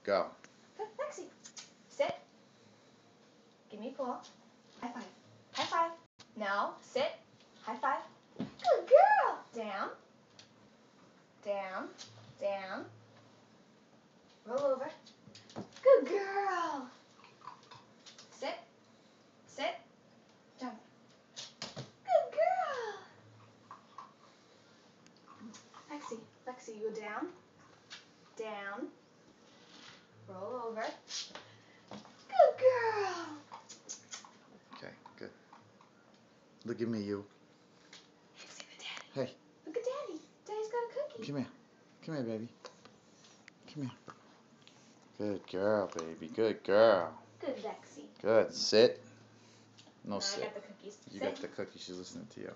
Go. Good, Lexi. Sit. Give me a paw. High five. High five. Now, sit. High five. Good girl. Down. Down. Down. Roll over. Good girl. Sit. Sit. Jump. Good girl. Lexi. Lexi, you go down. Down. Roll over. Good girl. Okay, good. Look at me, you. See the daddy. Hey. Look at daddy. Daddy's got a cookie. Come here. Come here, baby. Come here. Good girl, baby. Good girl. Good, Lexi. Good. Sit. No, No, sit. I got the cookies. You Sit. got the cookie. She's listening to you.